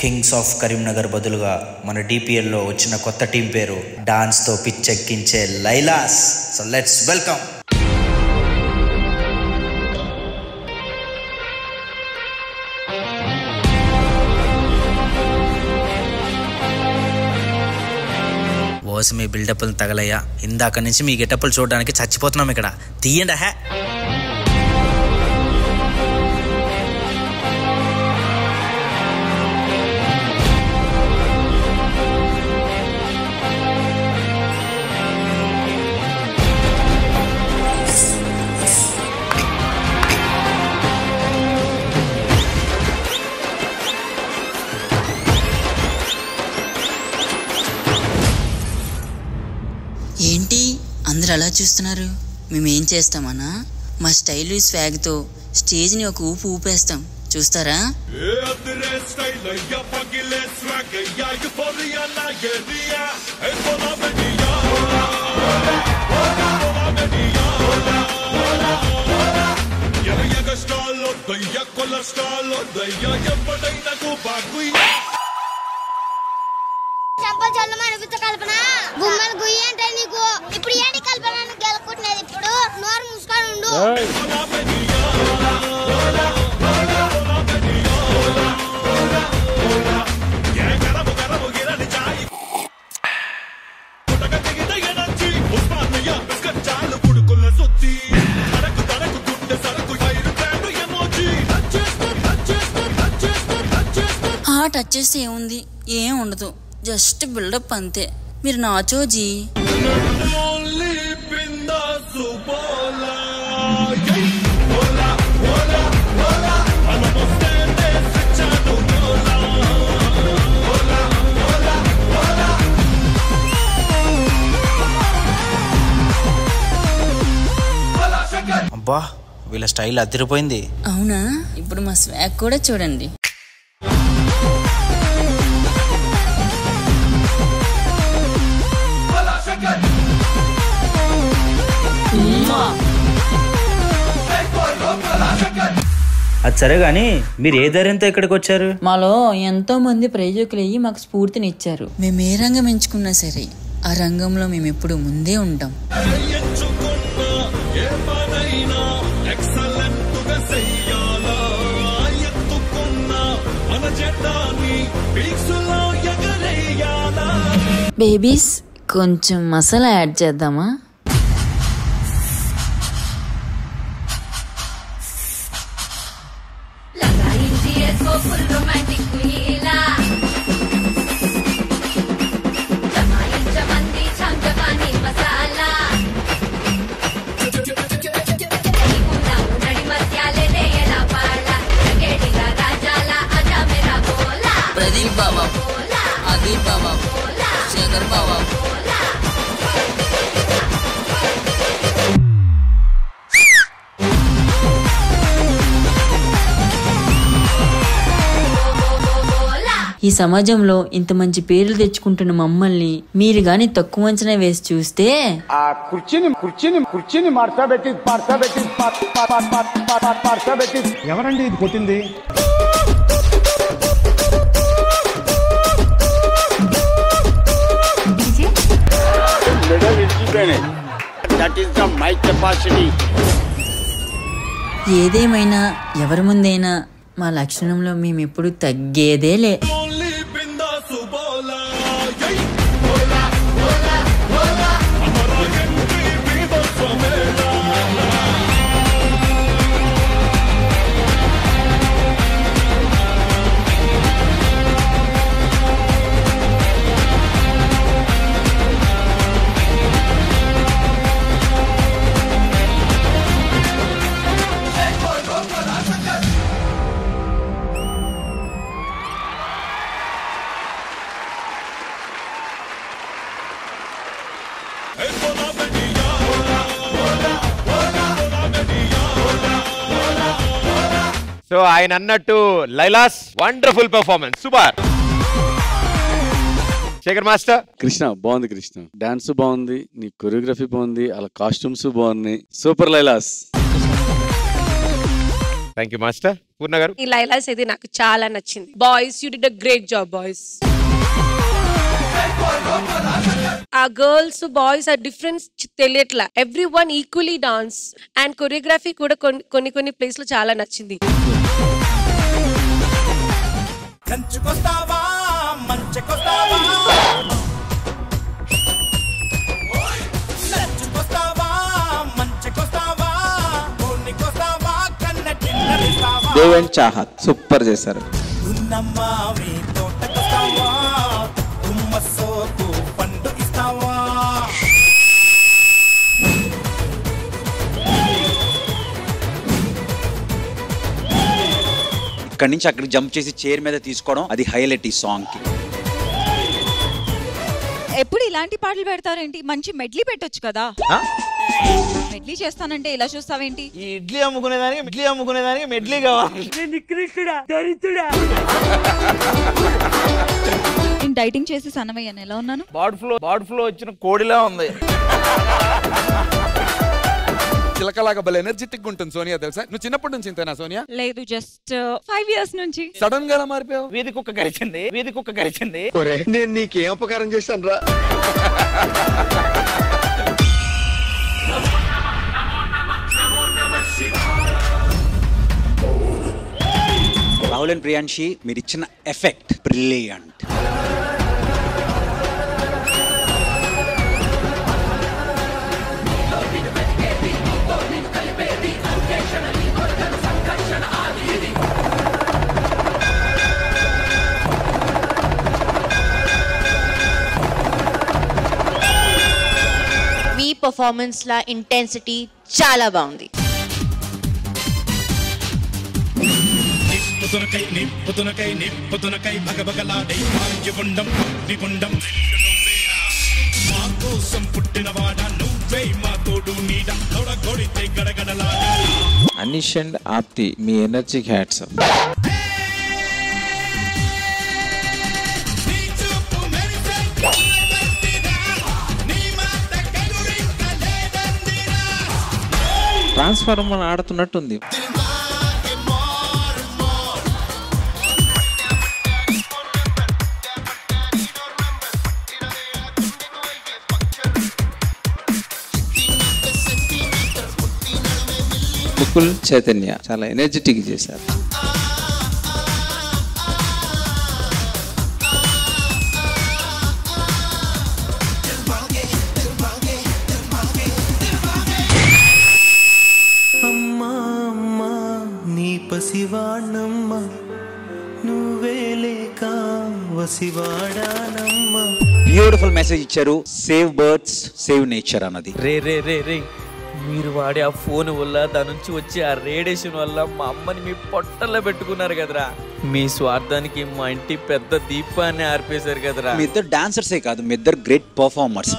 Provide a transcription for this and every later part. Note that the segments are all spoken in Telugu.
కింగ్స్ ఆఫ్ కరీంనగర్ బదులుగా మన డిపిఎల్లో వచ్చిన కొత్త టీం పేరు డాన్స్తో పిచ్చెక్కించే లైలాస్. So let's welcome. ఓసి మీ బిల్డప్లు తగలయ్యా, ఇందాక నుంచి మీ గెటప్లు చూడడానికి చచ్చిపోతున్నాం ఇక్కడ. తీయండి హే. ఏంటి అందరు అలా చూస్తున్నారు? మేమేం చేస్తామన్నా, మా స్టైల్ స్వాగ్తో స్టేజ్ని ఒక ఊపు ఊపేస్తాం, చూస్తారా? ఇప్పుడు ఏంటి కల్పన గెలుకుంటున్నది? ఇప్పుడు నోరు మూసుకొని ఉండు. టచ్ చేస్తే ఏముంది? ఏం ఉండదు, జస్ట్ బిల్డప్ అంతే. మీరు నాచోజీ. అబ్బా, వీళ్ళ స్టైల్ అదిరిపోయింది. అవునా? ఇప్పుడు మా స్వాగ్ కూడా చూడండి. అది సరే గాని, మీరు ఏ ధైర్యంతో ఇక్కడికి వచ్చారు? మాలో ఎంతో మంది ప్రయోజకులు అయ్యి మాకు స్ఫూర్తినిచ్చారు. మేము ఏ రంగం ఎంచుకున్నా సరే ఆ రంగంలో మేము ఎప్పుడు ముందే ఉంటాం. బేబీస్, కొంచెం మసాలా యాడ్ చేద్దామా? ప్రదీప్ బాబా, అదీప్ బాబా, శేఖర్ బాబా. ఈ సమాజంలో ఇంత మంచి పేర్లు తెచ్చుకుంటున్న మమ్మల్ని మీరు గాని తక్కువ అంచనా వేసి చూస్తే ఆ కుర్చీని మార్చబెట్టి ఎవరండి ఇది కొట్టింది? ఏదేమైనా ఎవరి ముందైనా మా లక్షణంలో మేమెప్పుడు తగ్గేదేలే. సో ఆయన అన్నట్టు Lailas wonderful performance, super. Shekhar master. Krishna బాగుంది, కృష్ణ డాన్స్ బాగుంది, నీ కొరియోగ్రఫీ బాగుంది, అలా కాస్ట్యూమ్స్ బాగున్నాయి, super Lailas. Thank you master. Purna garu? ఈ లైలాస్ ఇది నాకు చాలా నచ్చింది. Boys you did a great job boys. ఆ గర్ల్స్ బాయ్స్ ఆ డిఫరెన్స్ తెలియట్లా. Every one equally dance and choreography కూడా కొన్ని ప్లేస్ లో చాలా నచ్చింది. దేవ్ అండ్ చాహత్ సూపర్ చేశారు. ఇక్కడి నుంచి అక్కడికి జంప్ చేసి చైర్ మీద తీసుకోవడం అది హైలైట్ ఈ సాంగ్ కి. ఎప్పుడు ఇలాంటి పాటలు పెడతారేంటి? మంచి మెడ్లీ పెట్టొచ్చు కదా. మెడ్లీ చేస్తానంటే ఇలా చూస్తావేంటి? ఈ ఇడ్లీ అమ్ముకునేదానికి మెడ్లీ కావాలి. నేను డైటింగ్ చేసి సన్నమయ్యాను. ఎలా ఉన్నాను? బాడ్ ఫ్లో వచ్చిన కోడిలా ఉంది. చిలకలాగా భలే ఎనర్జెటిక్ ఉంటుంది సోనియా, తెలుసా? నువ్వు చిన్నప్పటి నుంచి ఇంతేనా సోనియా? లేదు, జస్ట్ 5 years నుంచి. సడన్ గా మారిపోయావు. వీధి కుక్క కరిచింది. నేను నీకేం ఉపకారం చేశాను రా. రాహుల్ అండ్ ప్రియాంశి మీరు ఇచ్చిన ఎఫెక్ట్ బ్రిలియంట్. మీ పర్ఫార్మెన్స్ లా ఇంటెన్సిటీ చాలా బాగుంది. అనిష్ అండ్ ఆప్తి మీ ఎనర్జీకి హ్యాట్స్ ఆఫ్. ట్రాన్స్ఫార్మర్ ఆడుతున్నట్టుంది. ముకుల్ చైతన్య చాలా ఎనర్జెటిక్ చేశారు. బ్యూటిఫుల్ మెసేజ్ ఇచ్చారు. సేవ్ బర్డ్స్ సేవ్ నేచర్ అన్నది. రే మీరు వాడే ఆ ఫోన్ వల్ల దాని నుంచి వచ్చే ఆ రేడియేషన్ వల్ల మా అమ్మని మీ పొట్టల్లో పెట్టుకున్నారు కదరా. మీ స్వార్థానికి మా ఇంటి పెద్ద దీపాన్ని ఆర్పేశారు కదరా. మీ ఇద్దరు డాన్సర్సే కాదు, మీ ఇద్దరు గ్రేట్ పర్ఫార్మర్స్.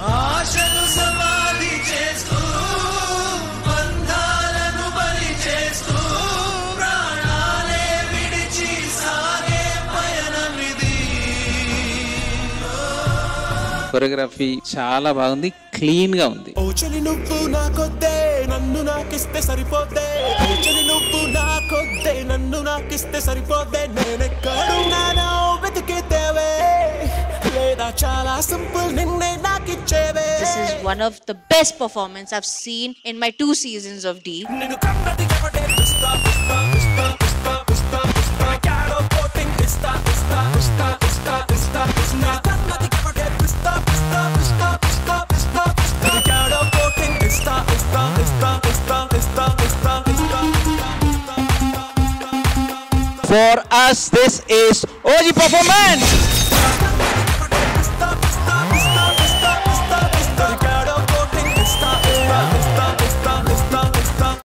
కొరియోగ్రఫీ చాలా బాగుంది, క్లీన్ గా ఉంది. నువ్వు నాకొద్దే నన్ను నాకిస్తే సరిపోతే, నన్ను నాకిస్తే సరిపోతే, నేనెక్కడున్నానో వెతికితేవే లేదా చాలా సింపుల్ నిన్నే నాకిచ్చేవే. This is one of the best performance I've seen in my 2 seasons of D. For us, this is OG performance.